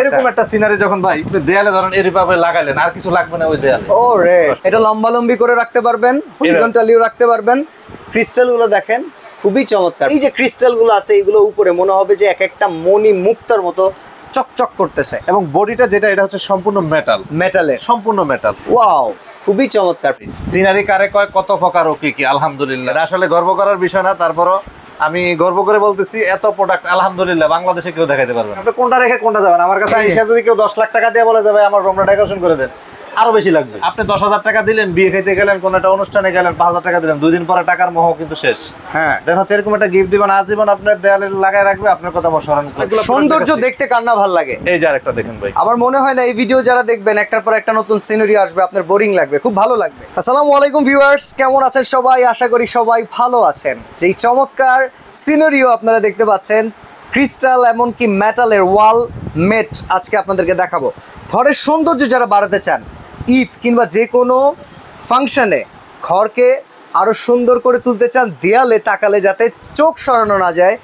এরকম একটা সিনারি যখন ভাই দেয়ালে ধরেন এভাবে লাগাইলেন, আর কিছু লাগবে না ওই দেয়ালে। ও রে, এটা লম্বালম্বি করে রাখতে পারবেন, হরিজন্টালিও রাখতে পারবেন। ক্রিস্টাল গুলো দেখেন খুবই চমৎকার। এই যে ক্রিস্টাল গুলো আছে এগুলো উপরে মনে হবে যে এক একটা মণি মুক্তার মতো চকচক করতেছে। এবং বডিটা যেটা, এটা হচ্ছে সম্পূর্ণ মেটালের, সম্পূর্ণ মেটাল। ওয়াও, খুবই চমৎকার। সিনারি কারে কয় কত প্রকার ও কি আলহামদুলিল্লাহ, এটা আসলে গর্ব করার বিষয় না, তারপরও আমি গর্ব করে বলতেছি এত প্রোডাক্ট আলহামদুলিল্লাহ বাংলাদেশে কেউ দেখাইতে পারবে না। আপনি কোনটা রেখে কোনটা যাবেন, আমার কাছে এসে যদি কেউ 10 লাখ টাকা দিয়ে বলে যাবে আমার রুমটা ডেকোরেশন করে দেন, আরো বেশি লাগবে। আপনি 10,000 টাকা দিলেন, বিয়ে খাইতে গেলেন, কোন একটা অনুষ্ঠানে গেলেন, 5,000 টাকা দিলেন, 2 দিন পরে টাকার মোহ কিন্তু শেষ। হ্যাঁ, দেখা হচ্ছে এরকম একটা গিফট দিবেন, আজীবন আপনার দেয়ালে লাগায় রাখবে, আপনার কথা আমার স্মরণ করবে। সৌন্দর্য দেখতে কার না ভালো লাগে। এই যে আরেকটা দেখেন ভাই, আমার মনে হয় না এই ভিডিও যারা দেখবেন একটার পর একটা নতুন সিনারি আসবে, আপনার বোরিং লাগবে, খুব ভালো লাগবে। আসসালামু আলাইকুম ভিউয়ার্স, কেমন আছেন সবাই? আশা করি সবাই ভালো আছেন। যেই চমৎকার সিনারিও আপনারা দেখতে পাচ্ছেন, ক্রিস্টাল এমনকি মেটালের ওয়াল মেট আজকে আপনাদেরকে দেখাবো। ঘরের সৌন্দর্য যারা বাড়াতে চান, ঈদ কিংবা যে কোনো ফাংশনে ঘরকে আরো সুন্দর করে তুলতে চান, দেয়ালে তাকালে যাতে চোখ সরানো না যায়,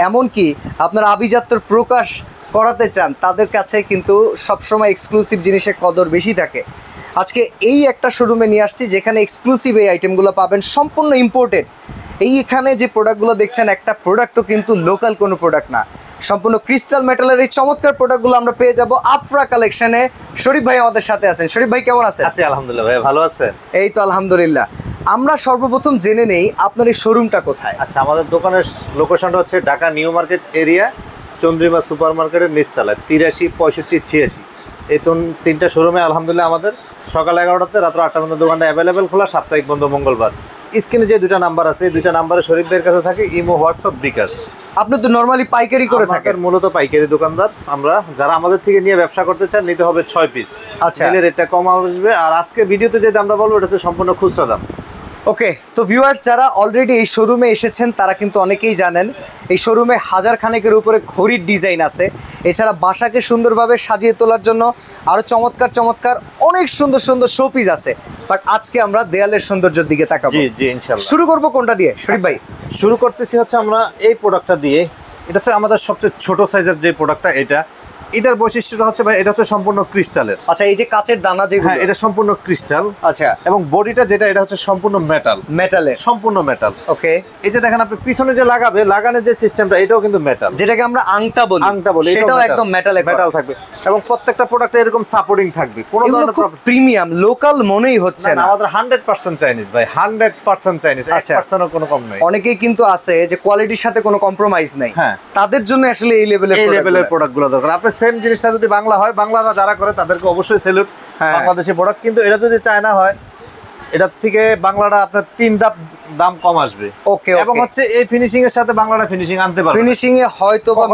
এমনকি আপনার আভিজাত্যর প্রকাশ করাতে চান, তাদের কাছে কিন্তু সবসময় এক্সক্লুসিভ জিনিসের কদর বেশি থাকে। আজকে এই একটা শোরুমে নিয়ে আসছি যেখানে এক্সক্লুসিভ এই আইটেমগুলো পাবেন, সম্পূর্ণ ইম্পোর্টেড। এখানে যে প্রোডাক্টগুলো দেখছেন, একটা প্রোডাক্টও কিন্তু লোকাল কোনো প্রোডাক্ট না, সম্পূর্ণ ক্রিস্টাল মেটালের এই চমৎকার প্রোডাক্টগুলো আমরা পেয়ে যাব আফরা কালেকশনে। শরীফ ভাই আমাদের সাথে আছেন। শরীফ ভাই কেমন আছেন? আছি আলহামদুলিল্লাহ ভাই, ভালো আছেন? এই তো আলহামদুলিল্লাহ। আমরা সর্বপ্রথম জেনে নেই আপনার এই শোরুমটা কোথায়। আচ্ছা, আমাদের দোকানের লোকেশনটা হচ্ছে Dhaka new market area, Chandrima super মার্কেটের নিচতলায়, 83, 65, 86। এই তিনটা শোরুমে আলহামদুলিল্লাহ আমাদের সকাল 11টাতে রাত্র 8টার মধ্যে দোকানটা অ্যাভেলেবেল খোলা, সাপ্তাহিক বন্ধ মঙ্গলবার। স্ক্রিনে যে দুইটা নাম্বার আছে, এই দুইটা নাম্বারে শরীফ ভাইয়ের কাছে থাকে ইমো, হোয়াটসঅ্যাপ, বিকাশ। আপনি তো নরমালি পাইকারি করে থাকেন? মূলত পাইকারি দোকানদার আমরা। যারা আমাদের থেকে নিয়ে ব্যবসা করতে চান, নিতে হবে 6 পিস। আচ্ছা, রেটটা কম আসবে। আর আজকে ভিডিওতে যে দামটা বলবো, এটা তো সম্পূর্ণ খুচরা দাম। ওকে, তো ভিউয়ার্স যারা অলরেডি এই শোরুমে এসেছেন তারা কিন্তু অনেকেই জানেন এই শোরুমে হাজার খানেকের উপরে ঘড়ির ডিজাইন আছে। এছাড়া বাসাকে সুন্দরভাবে সাজিয়ে তোলার জন্য আরো চমৎকার চমৎকার অনেক সুন্দর সুন্দর শোপিস আছে। বাট আজকে আমরা দেয়ালের সৌন্দর্যের দিকে তাকাবো। জি জি, ইনশাআল্লাহ। শুরু করব কোনটা দিয়ে শরীফ ভাই? শুরু করতেছি হচ্ছে আমরা এই প্রোডাক্টটা দিয়ে। এটা হচ্ছে আমাদের সবচেয়ে ছোট সাইজের যে প্রোডাক্টটা, এটার বৈশিষ্ট্যটা হচ্ছে ভাই, এটা হচ্ছে সম্পূর্ণ ক্রিস্টালের। আচ্ছা, এই যে কাচের দানা যেগুলো, হ্যাঁ, এটা সম্পূর্ণ ক্রিস্টাল। আচ্ছা, এবং বডিটা যেটা, এটা হচ্ছে সম্পূর্ণ মেটালের, সম্পূর্ণ মেটাল। ওকে, এই যে দেখেন আপনি পিছনে যে লাগানোর যে সিস্টেমটা, এটাও কিন্তু মেটাল, যেটাকে আমরা আংটা বলি, সেটাও একদম মেটাল থাকবে। এবং প্রত্যেকটা প্রোডাক্টে এরকম সাপোর্টিং থাকবে, কোনো ধরনের প্রিমিয়াম লোকাল মনেই হচ্ছে না। আমাদের 100% চাইনিজ ভাই, 100% চাইনিজ, 1%ও কোনো কম নাই। অনেকেই কিন্তু আছে যে কোয়ালিটির সাথে কোনো কম্প্রোমাইজ নাই, হ্যাঁ, তাদের জন্য আসলে এই লেভেলের প্রোডাক্টগুলো দরকার। আপনি সেম জিনিসটা যদি বাংলা হয়, বাংলারা যারা করে তাদেরকে অবশ্যই স্যালুট, বাংলাদেশি প্রোডাক্ট। কিন্তু এটা যদি চায়না হয়, এটার থেকে বাংলাটা আপনার 3 ধাপ দাম কম আসবে। ওকে, এবং হচ্ছে এই ফিনিশিং এর সাথে বাংলাটা ফিনিশিং আনতে পারবে, ফিনিশিং এ হয়তো বা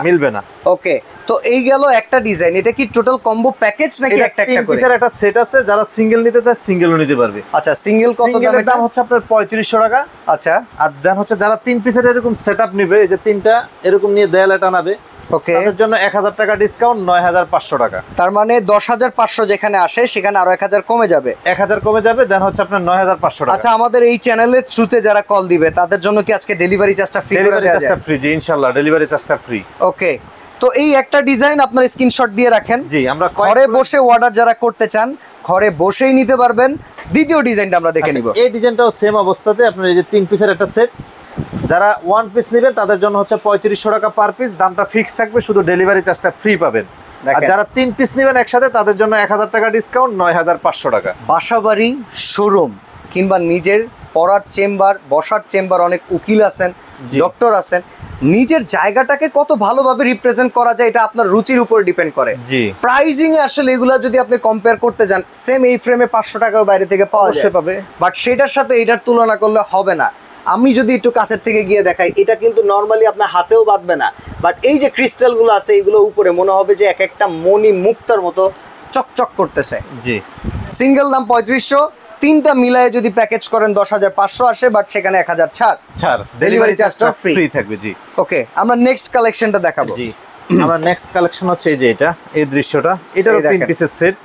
মিলবে না। ওকে, তো এই গেল একটা ডিজাইন। এটা কি টোটাল কম্বো প্যাকেজ নাকি একটা একটা পিসের একটা সেট আছে? যারা সিঙ্গেল নিতে চায় সিঙ্গেলও নিতে পারবে। আচ্ছা, সিঙ্গেল কত দাম হচ্ছে আপনার 3500 টাকা। আচ্ছা, আর দেন হচ্ছে যারা 3 পিসের এরকম সেটআপ নেবে, এই যে 3টা এরকম নিয়ে দেয়ালে টানাবে, ওকে, তাদের জন্য 1000 টাকা ডিসকাউন্ট, 9500 টাকা। তার মানে 10500 যেখানে আসে সেখানে আরো 1000 কমে যাবে, 1000 কমে যাবে। দেন হচ্ছে আপনার 9500 টাকা। আচ্ছা, আমাদের এই চ্যানেলের থ্রুতে যারা কল দিবে তাদের জন্য কি আজকে ডেলিভারি চার্জটা ফ্রি? ডেলিভারি চার্জটা ফ্রি, জি ইনশাআল্লাহ, ডেলিভারি চার্জটা ফ্রি। ওকে, তো এই একটা ডিজাইন আপনার স্ক্রিনশট দিয়ে রাখেন। জি, আমরা ঘরে বসে অর্ডার যারা করতে চান ঘরে বসেই নিতে পারবেন। দ্বিতীয় ডিজাইনটা আমরা দেখে নিব। এই ডিজাইনটাও সেম অবস্থাতে, আপনার এই যে 3 পিসের একটা সেট, যারা 1 পিস নেবেন তাদের জন্য হচ্ছে 3500 টাকা পার পিস, দামটা ফিক্স থাকবে, শুধু ডেলিভারি চার্জটা ফ্রি পাবেন। আর যারা 3 পিস নেবেন একসাথে, তাদের জন্য 1000 টাকা ডিসকাউন্ট, 9500 টাকা। বাসাবাড়ি, শোরুম কিংবা নিজের পড়ার চেম্বার, বসার চেম্বার, অনেক উকিল আছেন, ডক্টর আছেন, নিজের জায়গাটাকে কত ভালোভাবে রিপ্রেজেন্ট করা যায় এটা আপনার রুচির উপর ডিপেন্ড করে। জি, প্রাইজিং এ আসলে এগুলা যদি আপনি কম্পেয়ার করতে যান, সেম এই ফ্রেমে 500 টাকাও বাইরে থেকে পাওয়া পাবে, বাট সেটার সাথে এটার তুলনা করলে হবে না। আমি যদি একটু কাছের থেকে গিয়ে দেখাই, এটা কিন্তু নর্মালি আপনার হাতেও বাঁধবে না, বাট এই যে ক্রিস্টাল গুলো আছে এগুলো উপরে মনে হবে যে এক একটা মণি মুক্তার মতো চকচক করতেছে। জি, সিঙ্গেল দাম 3500, 3টা মিলায়ে যদি প্যাকেজ করেন 10500 আসে, বাট সেখানে 1000 ছাড়, ডেলিভারি চার্জটা ফ্রি থাকবে। জি, ওকে, আমরা নেক্সট কালেকশনটা দেখাবো। জি, আমরা নেক্সট কালেকশন হচ্ছে এই যে এই দৃশ্যটা, এটারও 3 পিসের সেট।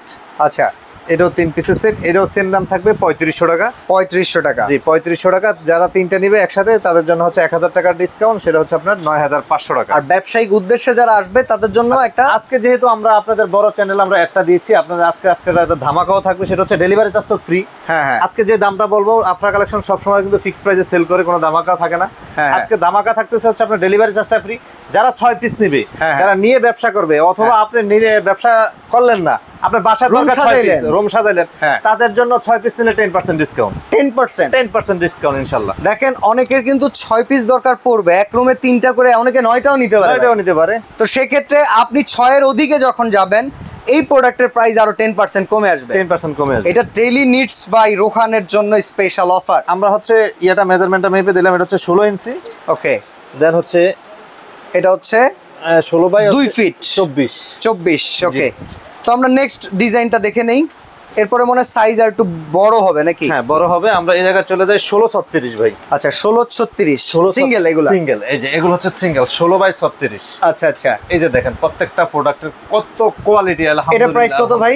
আচ্ছা, এটাও 3 পিসের সেট, এটাও সেম দাম থাকবে 3500 টাকা। 3500 টাকা। জি 3500 টাকা। যারা তিনটা নিবে একসাথে তাদের জন্য হচ্ছে 1000 টাকার ডিসকাউন্ট, সেটা হচ্ছে আপনার 9500 টাকা। আর ব্যবসায়িক উদ্দেশ্যে যারা আসবে তাদের জন্য একটা আজকে যেহেতু আমরা আপনাদের বড় চ্যানেল আমরা একটা দিয়েছি আপনাদের, আজকে একটা ধামাকাও থাকবে, সেটা হচ্ছে ডেলিভারি চার্জ তো ফ্রি। হ্যাঁ হ্যাঁ আজকে যে দামটা বলবো আফরা কালেকশন সবসময় কিন্তু ফিক্স প্রাইসে সেল করে, কোনো ধামাকা থাকে না। হ্যাঁ। আজকে ধামাকা থাকতেছে হচ্ছে আপনার ডেলিভারি চার্জটা ফ্রি। যারা 6 পিস নিবে, হ্যাঁ। যারা নিয়ে ব্যবসা করবে, অথবা আপনি নিয়ে ব্যবসা করলেন না, আপনার বাসার Room দরকার 6 পিস, সাজাইলেন। রুম সাজাইলেন, হ্যাঁ। তাদের জন্য 6 পিস নিলে 10% ডিসকাউন্ট। 10%। 10% ডিসকাউন্ট ইনশাআল্লাহ। দেখেন অনেকের কিন্তু 6 পিস দরকার পড়বে, এক রুমে 3টা করে, অনেকে 9টাও নিতে পারে। এটাও নিতে পারে। তো সেক্ষেত্রে আপনি 6 এর ওদিকে যখন যাবেন এই প্রোডাক্টের প্রাইস আরো 10% কমে আসবে। 10% কমে আসবে। এটা ডেইলি নিডস বাই রোহানের জন্য স্পেশাল অফার। আমরা হচ্ছে ইয়াটা মেজারমেন্টটা মেপে দিলাম, এটা হচ্ছে 16 ইঞ্চি। ওকে, দেন হচ্ছে এটা হচ্ছে 16 বাই 2 ফিট 24। ওকে, তো আমরা নেক্সট ডিজাইনটা দেখে নেই। এরপরে মনে হয় সাইজ আর একটু বড় হবে নাকি? হ্যাঁ বড় হবে। আমরা এই জায়গায় চলে যাই 1636 ভাই। আচ্ছা 1636 সিঙ্গেল এগুলা? সিঙ্গেল, এই যে এগুলো হচ্ছে সিঙ্গেল 16 বাই 36। আচ্ছা আচ্ছা, এই যে দেখেন প্রত্যেকটা প্রোডাক্টের কত কোয়ালিটি এটা আলহামদুলিল্লাহ। প্রাইস কত ভাই?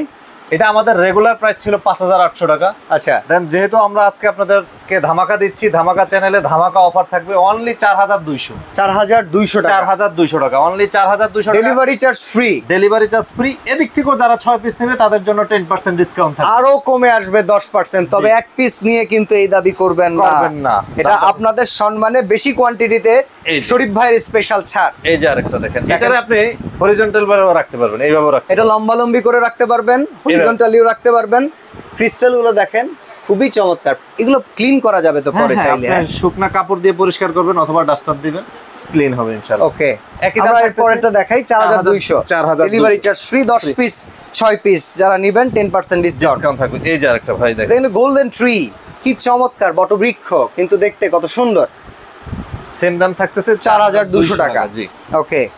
এটা আমাদের রেগুলার প্রাইস ছিল 5800 টাকা। আচ্ছা, দেন যেহেতু আমরা আজকে আপনাদেরকে ধামাকা দিচ্ছি, ধামাকা চ্যানেলে ধামাকা অফার থাকবে অনলি 4200। 4200 টাকা। 4200 টাকা, অনলি 4200 টাকা। Delivery charge free. Delivery charge free. এদিক থেকেও যারা 6 পিস নেবে তাদের জন্য 10% ডিসকাউন্ট থাকবে। আরো কমে আসবে 10%। তবে এক পিস নিয়ে কিন্তু এই দাবি করবেন না। এটা আপনাদের সম্মানে বেশি কোয়ান্টিটিতে এই যে। শরীফ ভাইয়ের স্পেশাল ছাড়। এই যে আরেকটা দেখেন, এটারে আপনি হরিজন্টাল ভাবে রাখতে পারবেন, এইভাবে রাখতে এটা লম্বালম্বি করে রাখতে পারবেন, হরিজন্টালিও রাখতে পারবেন। ক্রিস্টাল গুলো দেখেন খুবই চমৎকার। এগুলো ক্লিন করা যাবে তো পরে চাইলে? আপনি শুকনা কাপড় দিয়ে পরিষ্কার করবেন অথবা ডাস্টার দিবেন, ক্লিন হবে ইনশাআল্লাহ। ওকে, একই আমরা দাম এর পরেরটা দেখাই 4200। 4200 delivery charge free. 10 piece 6 piece যারা নেবেন 10% ডিসকাউন্ট। ডিসকাউন্ট থাকবে। এই যে আরেকটা ভাই দেখেন, দেখেন গোল্ডেন ট্রি, কি চমৎকার বটবৃক্ষ, কিন্তু দেখতে কত সুন্দর। সেম দাম থাকতেছে 4200 টাকা। জি ওকে,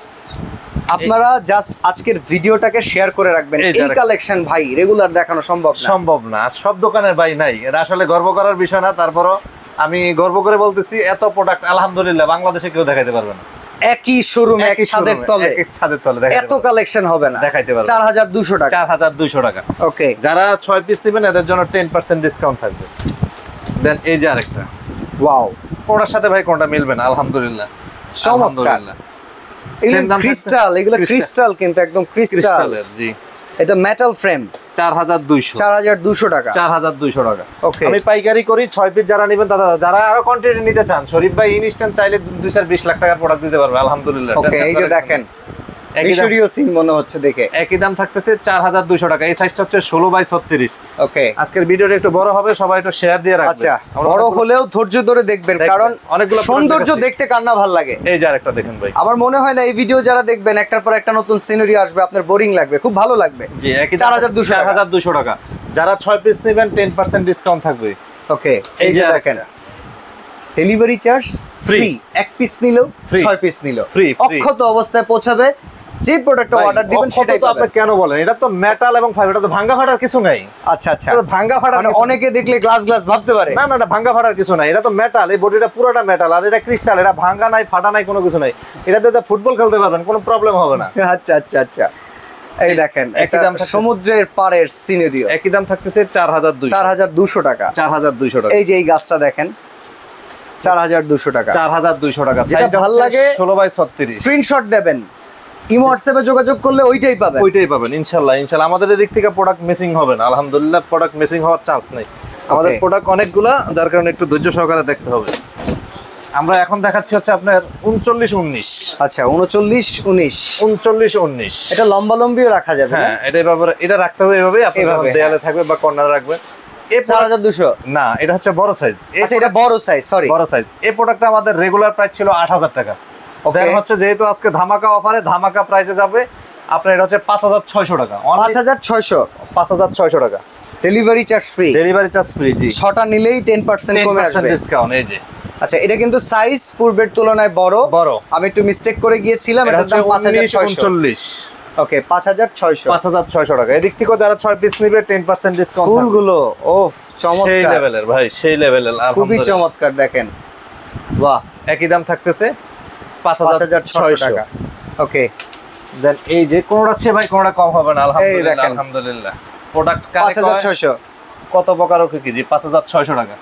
আপনারা জাস্ট আজকের ভিডিওটাকে শেয়ার করে রাখবেন। এই এই যারা- কালেকশন ভাই রেগুলার দেখানো সম্ভব না। সম্ভব না, আর সব দোকানের ভাই নাই। এটা আসলে গর্ব করার বিষয় না, তারপরও আমি গর্ব করে বলতেছি এত প্রোডাক্ট আলহামদুলিল্লাহ বাংলাদেশে কেউ দেখাইতে পারবে না। একই শোরুমে এক একই ছাদের showroom-এ, তলে একই ছাদের তলে দেখাইতে এত পারবে কালেকশন হবে না। দেখাইতে পারবে। 4200 টাকা। 4200 টাকা। ওকে, যারা 6 পিস নেবেন এদের জন্য 10% ডিসকাউন্ট থাকবে। দেন এই যে আরেকটা, ওয়াও, কোনটার সাথে ভাই কোনটা মিলবে না আলহামদুলিল্লাহ। চমৎকার। আলহামদুলিল্লাহ। এগুলো Same দাম থাকবে? ক্রিস্টাল, এগুলো Crystal। ক্রিস্টাল কিন্তু একদম ক্রিস্টাল। ক্রিস্টালের, জি। এটা মেটাল ফ্রেম। 4200। 4200 টাকা। 4200 টাকা। Okay. আমি পাইকারি করি, 6 পিস যারা নেবেন তারা, যারা আরো কোয়ান্টিটি নিতে চান শরীফ ভাই ইনস্ট্যান্ট চাইলে 2-20 লাখ টাকার প্রোডাক্ট দিতে পারবে আলহামদুলিল্লাহ। ওকে, এই যে দেখেন মিশরীয় সিন মনে হচ্ছে দেখে। একই দাম থাকতেছে 4200 টাকা। এই সাইজটা হচ্ছে 16 বাই 36। ওকে, আজকের ভিডিওটা একটু বড় হবে, সবাই একটু শেয়ার দিয়ে রাখবেন। আচ্ছা, আমরা বড় পুরো- হলেও ধৈর্য ধরে দেখবেন, দেখবেন। কারণ অনেকগুলো product সৌন্দর্য দেখাচ্ছি। দেখতে কার না ভালো লাগে। এই যে আরেকটা দেখেন ভাই। আমার মনে হয় না এই ভিডিও যারা দেখবেন একটার পর একটা নতুন সিনারি আসবে, আপনার বোরিং লাগবে, খুব ভালো লাগবে। জি, একই 4200 টাকা। 4200 টাকা। যারা 6 পিস নেবেন 10% ডিসকাউন্ট থাকবে। ওকে, এই এই যে যে দেখেন ডেলিভারি চার্জ ফ্রি। Free। এক পিস নিলেও Free। 6 পিস নিলেও Free, free। অক্ষত অবস্থায় পৌঁছাবে। যে প্রোডাক্টটা ভাই, অর্ডার দিবেন অক্ষত সেটাই তো আপনি পাবেন। কেন বলেন? এটা তো মেটাল এবং ফাইবার, এটা তো ভাঙ্গা ফাটার কিছু নাই। আচ্ছা আচ্ছা, এটা তো ভাঙ্গা ফাটার মানে কিছু নাই। অনেকে দেখলে গ্লাস গ্লাস ভাবতে পারে। না না, এটা ভাঙ্গা ফাটার কিছু নাই। এটা তো মেটাল, এই বডিটা পুরোটা মেটাল, আর এটা ক্রিস্টাল। এটা ভাঙ্গা নাই, ফাটা নাই, কোনো কিছু নাই। এটাতে তো ফুটবল খেলতে পারবেন, কোনো প্রবলেম হবে না। আচ্ছা আচ্ছা আচ্ছা, এই দেখেন একই একটা দাম থাকতেছে। সমুদ্রের পাড়ের সিনারিও। একই দাম থাকতেছে 4200। 4200 টাকা। 4200 টাকা। এই যে এই গাছটা দেখেন 4200 টাকা। 4200 টাকা। যেটা সাইজটা ভাল লাগে 16 বাই 36। স্ক্রিনশট দেবেন, ইমো হোয়াটসঅ্যাপে যোগাযোগ করলে ওইটাই পাবেন। ওইটাই পাবেন ইনশাআল্লাহ। ইনশাআল্লাহ আমাদের দিক থেকে প্রোডাক্ট মিসিং হবে না আলহামদুলিল্লাহ। প্রোডাক্ট মিসিং হওয়ার চান্স নেই। আমাদের Okay. প্রোডাক্ট অনেকগুলা, যার কারণে একটু ধৈর্য সহকারে দেখতে হবে। আমরা এখন দেখাচ্ছি হচ্ছে আপনার 39-19। আচ্ছা 39-19। 39-19। এটা লম্বা লম্বিও রাখা যাবে না? হ্যাঁ, এটা এভাবে, এটা রাখতে হবে এভাবে। আপনি এভাবে, যখন দেয়ালে থাকবে বা কর্নারে রাখবেন। এই 4200। না, এটা হচ্ছে বড় সাইজ। আচ্ছা এটা বড় সাইজ, সরি। বড় সাইজ। এই প্রোডাক্টটা আমাদের রেগুলার প্রাইস ছিল 8000 টাকা। Okay. দেন হচ্ছে যেহেতু আজকে ধামাকা অফারে ধামাকা প্রাইসে যাবে আপনার, এটা হচ্ছে 5600 টাকা। 5600। 5600 টাকা। Delivery charge free. Delivery charge free. জি, 6টা নিলেই 10% কমে 10% আসবে। ডিসকাউন্ট। এই যে আচ্ছা, এটা কিন্তু সাইজ পূর্বের তুলনায় বড়। বড়। আমি একটু মিস্টেক করে গিয়েছিলাম। এটা এটার হচ্ছে দাম 5600। 19-39। ওকে, 5600। 5600 টাকা। এদিক থেকে যারা 6 পিস নিবে 10% ডিসকাউন্ট থাকবে। ফুলগুলো ওফ সেই চমৎকার, লেভেলের ভাই, সেই লেভেলের খুবই আলহামদুলিল্লাহ। চমৎকার দেখেন। বাহ, একই দাম থাকতেছে 5600 টাকা। ওকে, দেন এই যে কোনটা আছে ভাই, কোনটা কম হবে না আলহামদুলিল্লাহ। দেখেন। আলহামদুলিল্লাহ। প্রোডাক্ট 5600। কত প্রকারও কি জি 5600 টাকা।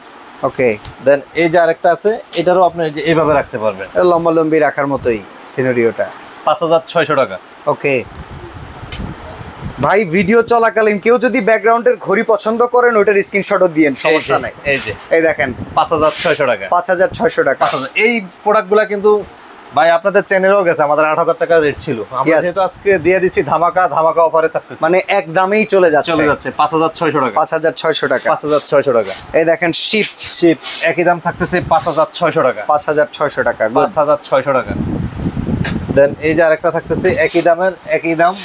ওকে, দেন এই যে আরেকটা আছে, এটারও আপনি যে এইভাবে রাখতে পারবেন, লম্বা লম্বি রাখার মতোই সিনারিওটা। 5600 টাকা। ওকে ভাই, ভিডিও চলাকালীন কেউ যদি ব্যাকগ্রাউন্ডের ঘড়ি পছন্দ করেন ওটার স্ক্রিনশটও দিয়েন, সমস্যা নাই। এই যে এই দেখেন 5600 টাকা। 5600 টাকা। এই প্রোডাক্টগুলা কিন্তু ভাই আপনাদের চ্যানেলেও গেছে, আমাদের 8000 টাকা রেট ছিল, আমরা Yes. যেহেতু আজকে দিয়ে দিচ্ছি ধামাকা অফারে থাকতেছে, মানে এক দামেই চলে যাচ্ছে 5600 টাকা। 5600 টাকা। 5600 টাকা। এই দেখেন শিপ একই দাম থাকতেছে 5600 টাকা। 5600 টাকা। 5600 টাকা। দেন এই যে আরেকটা থাকতেছে একই দাম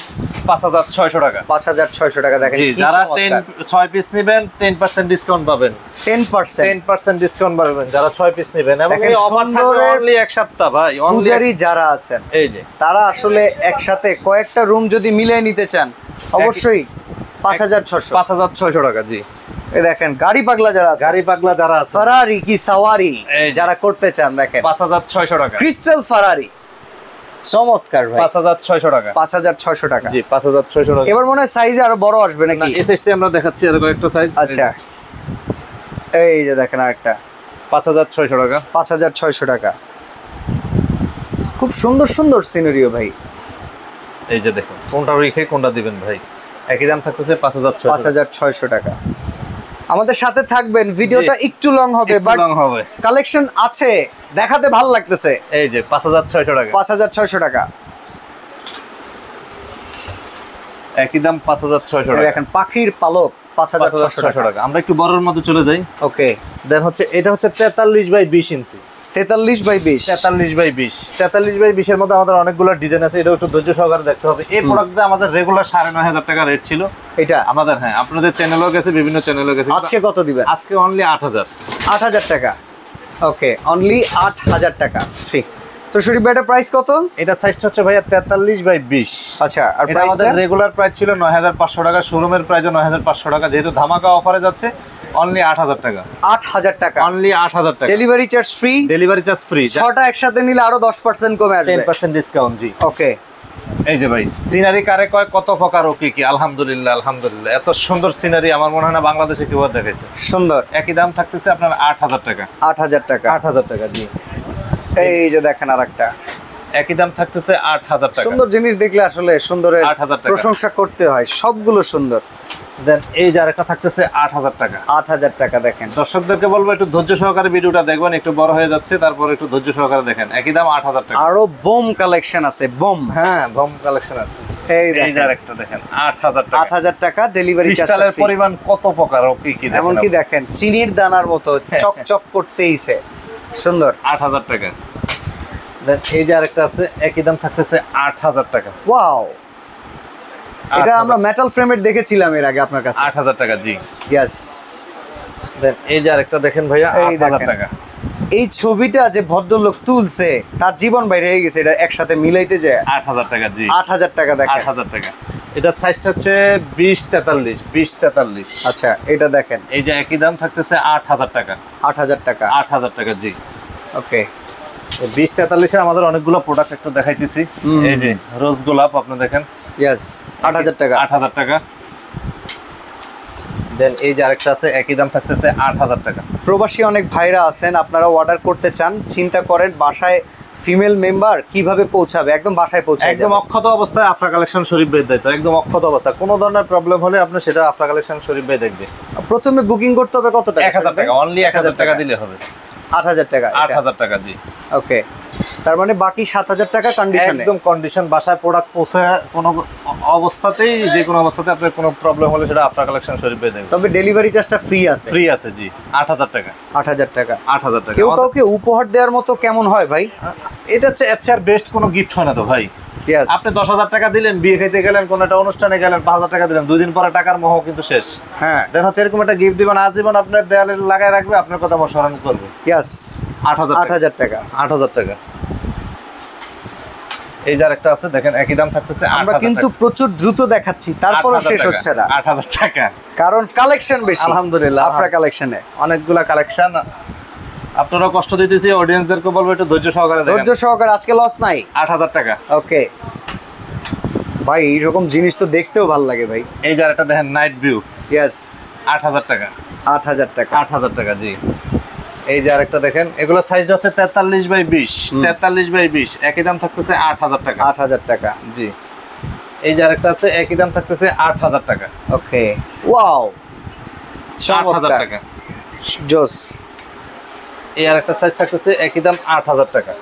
5600 টাকা। 5600 টাকা। দেখেন জি, কি যারা চমৎকার। 6 পিস নেবেন 10% ডিসকাউন্ট পাবেন। 10% ডিসকাউন্ট পাবেন যারা 6 পিস নেবেন, এবং দেখেন এই অফার থাকবে সুন্দরের অনলি এক সপ্তাহ ভাই। পূজারি যারা আছেন এই যে তারা আসলে একসাথে কয়েকটা রুম যদি মিলিয়ে নিতে চান অবশ্যই 5600। 5600 টাকা। জি, এই দেখেন গাড়ি পাগলা যারা আছে, গাড়ি পাগলা যারা আছে, ফারারি কি সাওয়ারি এই যে। যারা করতে চান, দেখেন 5600 টাকা। ক্রিস্টাল ফারারি, চমৎকার ভাই। 5600 টাকা। 5600 টাকা। জি, 5600 টাকা। এবার মনে হয় সাইজে আরো বড় আসবে না, নাকি? এই সাইজটা আমরা দেখাচ্ছি, আর কয়েকটা সাইজ। আচ্ছা, এই যে দেখেন আরেকটা 5600 টাকা। 5600 টাকা। খুব সুন্দর সুন্দর সিনারিও ভাই। এই যে দেখুন, কোনটা রেখে কোনটা দিবেন ভাই, একই দাম থাকতেছে 5600 5600 টাকা। আমাদের সাথে থাকবেন, ভিডিওটা একটু লং হবে বাট লং হবে। কালেকশন আছে, দেখাতে ভালো লাগতেছে। এই যে 5600 টাকা। 5600 টাকা। একই দাম 5600 এই টাকা। দেখেন পাখির পালক 5600 5600 টাকা। টাকা। আমরা একটু বড়র মধ্যে চলে যাই। ওকে, দেন হচ্ছে এটা হচ্ছে 43 বাই 20 ইঞ্চি। 43 বাই 20। 43 বাই 20। 43 বাই 20 এর মধ্যে আমাদের অনেকগুলো ডিজাইন আছে, এটা একটু ধৈর্য সহকারে দেখতে হবে। এই প্রোডাক্টটা আমাদের রেগুলার 9500 টাকা রেট ছিল এটা আমাদের। হ্যাঁ, আপনাদের চ্যানেলেও গেছে, বিভিন্ন চ্যানেলেও গেছে। আজকে কত দিবেন? আজকে অনলি 8000। 8000 টাকা। ওকে, অনলি 8000 টাকা। ঠিক। তো শরীফ ভাই, এটা প্রাইস কত? এটা সাইজটা হচ্ছে ভাইয়া 43 বাই 20। আচ্ছা, আর এটা আমাদের প্রাইসটা? রেগুলার প্রাইস ছিল 9500 টাকা, শোরুমের প্রাইসও 9500 টাকা, যেহেতু ধামাকা অফারে যাচ্ছে অনলি 8000 টাকা। 8000 টাকা। অনলি 8000 টাকা। Delivery charge free. Delivery charge free. 6টা একসাথে নিলে আরো 10% কমে আসবে। 10% ডিসকাউন্ট। জি, ওকে। এই যে ভাই, সিনারি কারে কয় কত প্রকার ও কি কি। আলহামদুলিল্লাহ আলহামদুলিল্লাহ, এত সুন্দর সিনারি আমার মনে হয় না বাংলাদেশে কেউ আর দেখাইছে। সুন্দর। একই দাম থাকতেছে আপনার 8000 টাকা। 8000 টাকা। 8000 টাকা। জি, এই যে দেখেন আরেকটা একই দাম থাকতেছে 8000 টাকা। সুন্দর জিনিস দেখলে আসলে সুন্দরের 8000 টাকা। প্রশংসা করতে হয়, সবগুলো সুন্দর। দেন এই যে আরেকটা থাকতেছে 8000 টাকা। 8000 টাকা। দেখেন দর্শকদেরকে বলবো একটু ধৈর্য সহকারে ভিডিওটা দেখবেন, একটু বড় হয়ে যাচ্ছে, তারপর একটু ধৈর্য সহকারে দেখেন। একই দাম 8000 টাকা। আরো বোম কালেকশন আছে, বোম। হ্যাঁ, বম কালেকশন আছে। এই এই যে দেখেন আরেকটা দেখেন 8000 টাকা। 8000 টাকা। ডেলিভারি চার্জ ক্রিস্টালের পরিমাণ কত প্রকার ও কি কি দেখেন। এমন কি দেখেন চিনির দানার মতো চকচক করতেইছে, সুন্দর। 8000 টাকা। দেন এই যে আরেকটা আছে, একই দাম থাকতেছে 8000 টাকা। ওয়াও, এটা 8000 আমরা মেটাল ফ্রেমের দেখেছিলাম এর আগে আপনার কাছে। 8000 টাকা। জি, ইয়েস। দেন এই যে আরেকটা দেখেন ভাইয়া, এই 8000 দেখেন। টাকা। এই ছবিটা যে ভদ্রলোক তুলছে তার জীবন বাইরে হয়ে গেছে, এটা একসাথে মিলাইতে যায়। 8000 টাকা। জি, 8000 টাকা। দেখেন 8000 টাকা। এটা সাইজটা হচ্ছে 2043। 2043। আচ্ছা, এটা দেখেন এই যে একই দাম থাকতেছে 8000 টাকা। 8000 টাকা। 8000 টাকা। জি, ওকে। 2043 এর আমাদের অনেকগুলো প্রোডাক্ট একটু দেখাইতেছি। এই যে রোজ গোলাপ আপনি দেখেন, ইয়েস, 8000 টাকা। 8000 টাকা। দেন এই যে আরেকটা আছে, একই দাম থাকতেছে 8000 টাকা। প্রবাসী অনেক ভাইরা আছেন, আপনারা অর্ডার করতে চান, চিন্তা করেন বাসায় ফিমেল মেম্বার কিভাবে পৌঁছাবে, একদম বাসায় পৌঁছায় একদম অক্ষত অবস্থায় আফরা কালেকশন শরীফ ভাই দায়িত্ব, একদম অক্ষত অবস্থা। কোনো ধরনের প্রবলেম হলে আপনি সেটা আফরা কালেকশন শরীফ ভাই দেখবে। প্রথমে বুকিং করতে হবে কত টাকা? 1000 টাকা। অনলি 1000 টাকা দিলে হবে। 8000 টাকা। 8000 টাকা। জি, ওকে, তার মানে বাকি 7000 টাকা কন্ডিশনে। একদম কন্ডিশন, বাসায় প্রোডাক্ট পৌঁছে কোনো অবস্থাতেই, যে কোনো অবস্থাতে আপনার কোনো প্রবলেম হলে সেটা আফরা কালেকশন শরীফ ভাই দেখবে। তবে ডেলিভারি চার্জটা ফ্রি আছে। ফ্রি আছে। জি, 8000 টাকা। 8000 টাকা। 8000 টাকা। কেউ কাউকে উপহার দেওয়ার মতো কেমন হয় ভাই? এটা হচ্ছে এর চেয়ে আর বেস্ট কোনো গিফট হয় না তো ভাই। ইয়েস। আপনি 10,000 টাকা দিলেন, বিয়ে খাইতে গেলেন, কোনো একটা অনুষ্ঠানে গেলেন, 5000 টাকা দিলেন, 2 দিন পরে টাকার মোহ কিন্তু শেষ। হ্যাঁ, দেন হচ্ছে এরকম একটা গিফট দিবেন, আজীবন আপনার দেয়ালে লাগায় রাখবে, আপনার কথা স্মরণ করবে। ইয়েস। 8000 টাকা। 8000 টাকা। এই যে আরেকটা আছে দেখেন, একই দাম থাকতেছে 8000 আমরা কিন্তু প্রচুর দ্রুত দেখাচ্ছি, তারপরে শেষ হচ্ছে না, 8000 টাকা। কারণ কালেকশন বেশি। আলহামদুলিল্লাহ, আফরা কালেকশনে অনেকগুলা কালেকশন। আপনারা কষ্ট দিতেছি, অডিয়েন্সদেরকে বলবো একটু ধৈর্য সহকারে দেখেন। ধৈর্য সহকারে, আজকে লস নাই। 8000 টাকা। ওকে, ভাই এইরকম জিনিস তো দেখতেও ভালো লাগে ভাই। এই যে আরেকটা দেখেন নাইট ভিউ, ইয়েস, 8000 টাকা। 8000 টাকা। 8000 টাকা, জি। এই যে আরেকটা দেখেন, এগুলো সাইজটা হচ্ছে 43x20, 43x20, একই দাম থাকতেছে 8000 টাকা। 8000 টাকা, জি। এই যে আরেকটা আছে, একই দাম থাকতেছে 8000 টাকা। ওকে, ওয়াও, 8000 টাকা। জোস। এই আরেকটা সাইজ থাকতেছে একই দাম 8000 টাকা।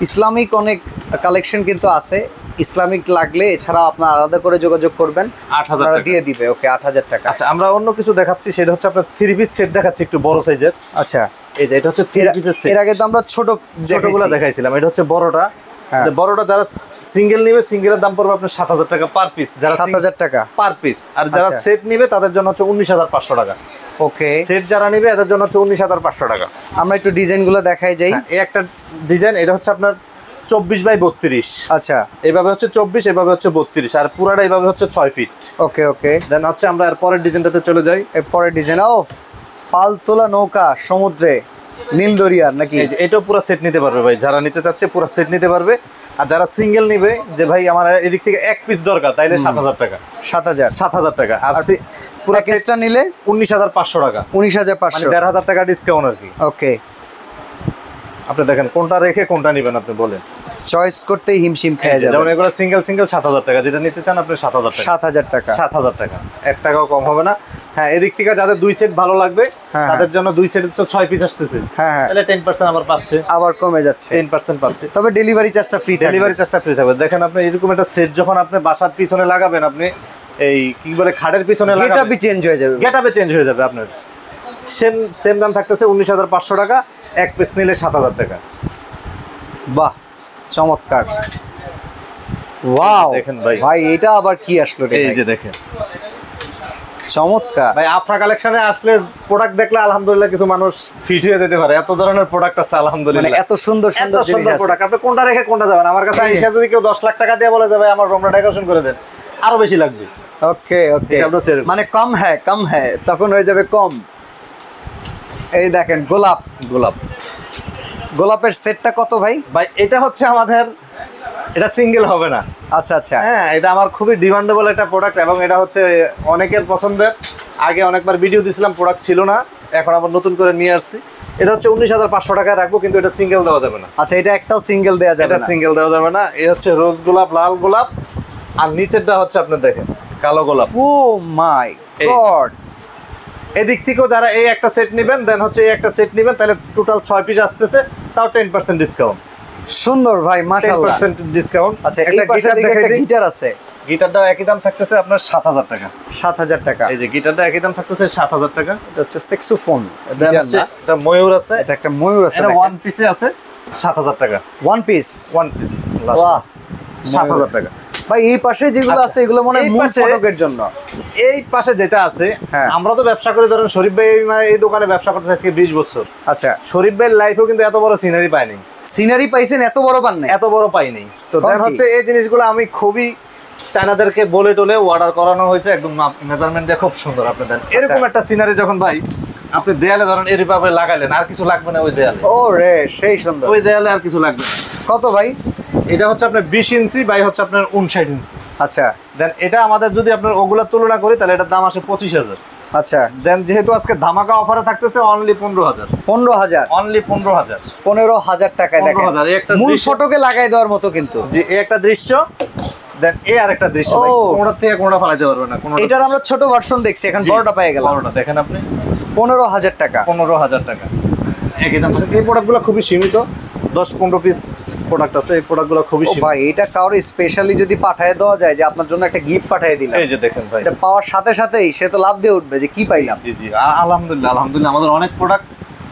ইসলামিক অনেক কালেকশন কিন্তু আছে, ইসলামিক লাগলে এছাড়া আপনার আলাদা করে যোগাযোগ করবেন, 8000 আপনারা টাকা দিয়ে দিবে। ওকে, 8000 টাকা। আচ্ছা, আমরা অন্য কিছু দেখাচ্ছি, সেটা হচ্ছে আপনার 3 পিস সেট দেখাচ্ছি, একটু বড় সাইজের। আচ্ছা, এই যে এটা হচ্ছে 3 পিসের সেট। এর আগে তো আমরা ছোটগুলো দেখাইছিলাম, এটা হচ্ছে বড়টা। হ্যাঁ। বড়টা যারা সিঙ্গেল নিবে, সিঙ্গেলের দাম পড়বে আপনার 7000 টাকা পার পিস, যারা 7000 টাকা পার পিস। আর যারা আচ্ছা। সেট নিবে তাদের জন্য হচ্ছে 19500 টাকা। ওকে, সেট যারা নিবে এদের জন্য হচ্ছে 19500 টাকা। আমরা একটু ডিজাইনগুলো দেখাই যাই। হ্যাঁ, এই একটা ডিজাইন, এটা হচ্ছে আপনার 24x32। আচ্ছা, এইভাবে হচ্ছে 24, এভাবে হচ্ছে 32, আর পুরাটা এইভাবে হচ্ছে 6 ফিট। ওকে ওকে। দেন হচ্ছে আমরা এর পরের ডিজাইনটাতে চলে যাই। এরপরে ডিজাইন অফ পালতোলা নৌকা সমুদ্রে, নীল দরিয়ার নাকি? এই যে এটাও পুরো সেট নিতে পারবে ভাই, যারা নিতে চাচ্ছে পুরো সেট নিতে পারবে। আর যারা সিঙ্গেল নিবে, যে ভাই আমার এদিক থেকে এক পিস দরকার, তাইলে 7000 টাকা। 7000। 7000 টাকা। আর পুরো প্যাকেজটা নিলে 19500 টাকা, মানে 19500। 1500 টাকা ডিসকাউন্ট আর কি। ওকে, আপনি দেখেন কোনটা রেখে কোনটা নেবেন, আপনি বলেন। চয়েস করতেই হিমশিম খেয়ে যাবে। যেমন এগুলো সিঙ্গেল 7000 টাকা, যেটা নিতে চান আপনি 7000 টাকা। 7000 টাকা। 7000 টাকা, 1 টাকাও কম হবে না। হ্যাঁ, এদিক থেকে যাদের 2 সেট ভালো লাগবে, হ্যাঁ, তাদের জন্য 2 সেটের তো 6 পিস আসতেছে, হ্যাঁ হ্যাঁ, তাহলে 10% আবার পাচ্ছে, আবার কমে যাচ্ছে। 10% পাচ্ছে। তবে ডেলিভারি চার্জটা ফ্রি, ডেলিভারি চার্জটা ফ্রি থাকবে। দেখেন আপনি এরকম একটা সেট যখন আপনি বাসার পিছনে লাগাবেন, আপনি এই কি বলে খাটের পিছনে লাগাবেন, গেটআপই চেঞ্জ হয়ে যাবে। গেটআপে চেঞ্জ হয়ে যাবে আপনার। সেম দাম থাকতেছে 19500 টাকা, এক পিস নিলে 7000 টাকা। বাহ, চমৎকার। ওয়াও, দেখেন ভাই, ভাই এটা আবার কি আসলো রে? এই যে দেখেন চমৎকার ভাই, আফরা কালেকশনে আসলে প্রোডাক্ট দেখলে আলহামদুলিল্লাহ কিছু মানুষ ফিট হয়ে যেতে পারে, এত ধরনের প্রোডাক্ট আছে মানে আলহামদুলিল্লাহ। এত সুন্দর এত সুন্দর জিনিস সুন্দর আছে। প্রোডাক্ট, আপনি কোনটা রেখে কোনটা যাবেন। আমার কাছে হ্যাঁ। আইসা যদি কেউ 10 লাখ টাকা দিয়ে বলে যাবে আমার রুমটা ডেকোরেশন করে দেন, আরো বেশি লাগবে। ওকে ওকে, হিসাবটা হচ্ছে এরকম। মানে কম হ্যাঁ তখন হয়ে যাবে কম। এই দেখেন গোলাপ, গোলাপের সেটটা কত ভাই? ভাই এটা হচ্ছে আমাদের, এটা সিঙ্গেল হবে না। আচ্ছা আচ্ছা, হ্যাঁ, এটা আমার খুবই ডিমান্ডেবল একটা প্রোডাক্ট, এবং এটা হচ্ছে অনেকের পছন্দের। আগে অনেকবার ভিডিও দিয়েছিলাম, প্রোডাক্ট ছিল না, এখন আবার নতুন করে নিয়ে আসছি। এটা হচ্ছে 19500 টাকায় রাখবো, কিন্তু এটা সিঙ্গেল দেওয়া যাবে না। আচ্ছা, এটা একটাও সিঙ্গেল দেওয়া যাবে এটা না? সিঙ্গেল দেওয়া যাবে না। এই হচ্ছে রোজ গোলাপ, লাল গোলাপ, আর নিচেরটা হচ্ছে আপনার দেখেন কালো গোলাপ। ও মাই এই। গড, এদিক থেকেও যারা এই একটা সেট নেবেন, দেন হচ্ছে এই একটা সেট নেবেন, তাহলে টোটাল 6 পিস আসতেছে, তাও 10% ডিসকাউন্ট। সুন্দর ভাই, মাশাআল্লাহ। 10% ডিসকাউন্ট। আচ্ছা, এই পাশে দিকে একটা গিটার আছে, গিটারটাও একই দাম থাকতেছে আপনার 7000 টাকা। 7000 টাকা। এই যে গিটারটা একই দাম থাকতেছে 7000 টাকা। এটা হচ্ছে স্যাক্সোফোন, দেন হচ্ছে এটা ময়ূর আছে, এটা একটা ময়ূর আছে, এটা ওয়ান পিসে আছে 7000 টাকা। One piece. ওয়ান পিস বাহ, 7000 টাকা। ভাই এই পাশে যেগুলো আচ্ছা, আছে এগুলো মনে হয় এই মূল পাশে- ফটকের জন্য। এই পাশে যেটা আছে, হ্যাঁ। আমরা তো ব্যবসা করি, ধরেন শরীফ ভাই এই দোকানে ব্যবসা করতে আজকে 20 বছর। আচ্ছা, শরীফ ভাইয়ের লাইফেও কিন্তু এত বড় সিনারি পায়নি, সিনারি পাইছেন এত বড় পান না? এত বড় পাইনি। তো কোন দেন কি? হচ্ছে এই জিনিসগুলো আমি খুবই চায়নাদেরকে বলে টোলে অর্ডার করানো হয়েছে, একদম মেজারমেন্ট দিয়ে খুব সুন্দর। আপনি দেন এরকম একটা সিনারি যখন ভাই আপনি দেয়ালে ধরেন এরভাবে লাগাইলেন, আর কিছু লাগবে না ওই দেয়ালে, ও রে, সেই সুন্দর। ওই দেয়ালে আর কিছু লাগবে না। কত ভাই? এটা হচ্ছে আপনার 20 ইঞ্চি বাই হচ্ছে আপনার 59 ইঞ্চি। আচ্ছা দেন এটা আমাদের যদি আপনার ওগুলা তুলনা করি, তাহলে এটার দাম আসে 25000। আচ্ছা, দেন যেহেতু আজকে ধামাকা অফারে থাকতেছে অনলি 15000, 15000, অনলি 15000। 15000 টাকায় দেখেন, 15000 এই একটা মূল দৃশ্য। ফটকে লাগাই দেওয়ার মতো কিন্তু। যে এই একটা দৃশ্য, দেন এই আরেকটা দৃশ্য, ভাই ও। কোনটা থেকে কোনটা ফালাইতে পারবে না। কোনটা এটার আমরা ছোট ভার্সন দেখছি, এখন জি, বড়টা পেয়ে গেলাম। বড়টা দেখেন আপনি 15000 টাকা। 15000 টাকা একই দাম। এই প্রোডাক্টগুলো খুবই সীমিত, 10-15 পিস প্রোডাক্ট আছে, এই প্রোডাক্টগুলো খুবই ও সীমিত। ভাই, এটা কারো স্পেশালি যদি পাঠিয়ে দেওয়া যায়, যে আপনার জন্য একটা গিফট পাঠিয়ে দিলাম, এই যে দেখেন ভাই, এটা পাওয়ার সাথে সাথেই সে তো লাভ দিয়ে উঠবে যে কি পাইলাম। জি জি, আলহামদুলিল্লাহ আলহামদুলিল্লাহ, আমাদের অনেক প্রোডাক্ট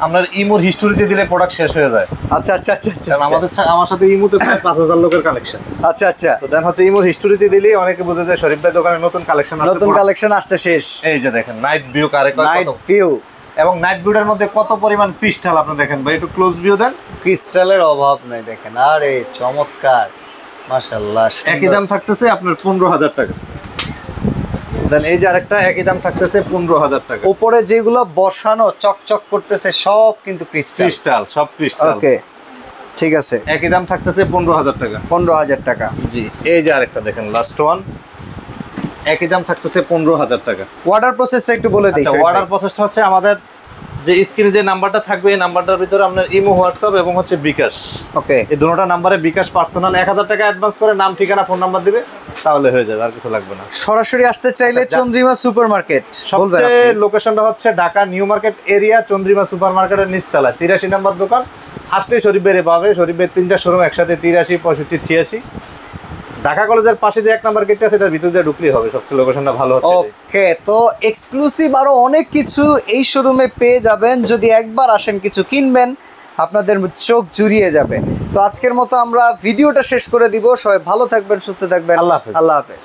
আপনার ইমোর হিস্টোরিতে দিলে প্রোডাক্ট শেষ হয়ে যায়। আচ্ছা আচ্ছা আচ্ছা আচ্ছা, কারণ আমার সাথে ইমোতে প্রায় 5000 লোকের কালেকশন। আচ্ছা আচ্ছা, তো দেন হচ্ছে ইমোর হিস্টোরিতে দিলেই অনেকে বুঝে যায় শরীফ ভাই দোকানে নতুন কালেকশন আসছে। নতুন কালেকশন আসছে শেষ। এই যে দেখেন নাইট ভিউ কারে কয় নাইট কত, ভিউ, এবং নাইট ভিউটার মধ্যে কত পরিমাণ ক্রিস্টাল আপনি দেখেন ভাই, একটু ক্লোজ ভিউ দেন। ক্রিস্টালের অভাব নাই দেখেন, আরে চমৎকার, মাশাআল্লাহ। একই দাম থাকতেছে আপনার 15000 টাকা। দেন এই যে আরেকটা একই দাম থাকতেছে 15000 টাকা। উপরে যেগুলো বসানো চকচক করতেছে সব কিন্তু ক্রিস্টাল। ক্রিস্টাল, সব ক্রিস্টাল। ওকে, ঠিক আছে, একই দাম থাকতেছে 15,000 টাকা। 15,000 টাকা। জি, এই যে আরেকটা দেখেন লাস্ট ওয়ান, একই দাম থাকতেছে 15,000 টাকা। অর্ডার প্রসেসটা একটু বলে দিই। অর্ডার প্রসেসটা হচ্ছে আমাদের যে স্ক্রিনে যে নাম্বারটা থাকবে এই নাম্বারটার ভিতরে আপনার ইমো, হোয়াটসঅ্যাপ এবং হচ্ছে বিকাশ, ওকে, এই দুটোটা নাম্বারে বিকাশ পার্সোনাল 1000 টাকা অ্যাডভান্স করে নাম, ঠিকানা, ফোন নাম্বার দিবে, তাহলে হয়ে যাবে, আর কিছু লাগবে না। সরাসরি আসতে চাইলে চন্দ্রিমা সুপার মার্কেট বলবেন সবচেয়ে আপনি? লোকেশনটা হচ্ছে Dhaka new market area, Chandrima super মার্কেটের নিচতলায় 83 নম্বর দোকান। আসলে শরীফ বেড়ে পাবে, শরীফ বের 3টা শোরুম একসাথে, 83, 65, 86। ঢাকা কলেজের পাশে যে 1 নম্বর গেটটা আছে এটার ভিতর দিয়ে ঢুকলেই হবে, সবচেয়ে লোকেশনটা ভালো হচ্ছে। ওকে, তো এক্সক্লুসিভ আরো অনেক কিছু এই শোরুমে পেয়ে যাবেন। যদি একবার আসেন কিছু কিনবেন, আপনাদের চোখ জুড়িয়ে যাবে। তো আজকের মতো আমরা ভিডিওটা শেষ করে দিব। সবাই ভালো থাকবেন, সুস্থ থাকবেন। আল্লাহ হাফেজ। আল্লাহ হাফেজ।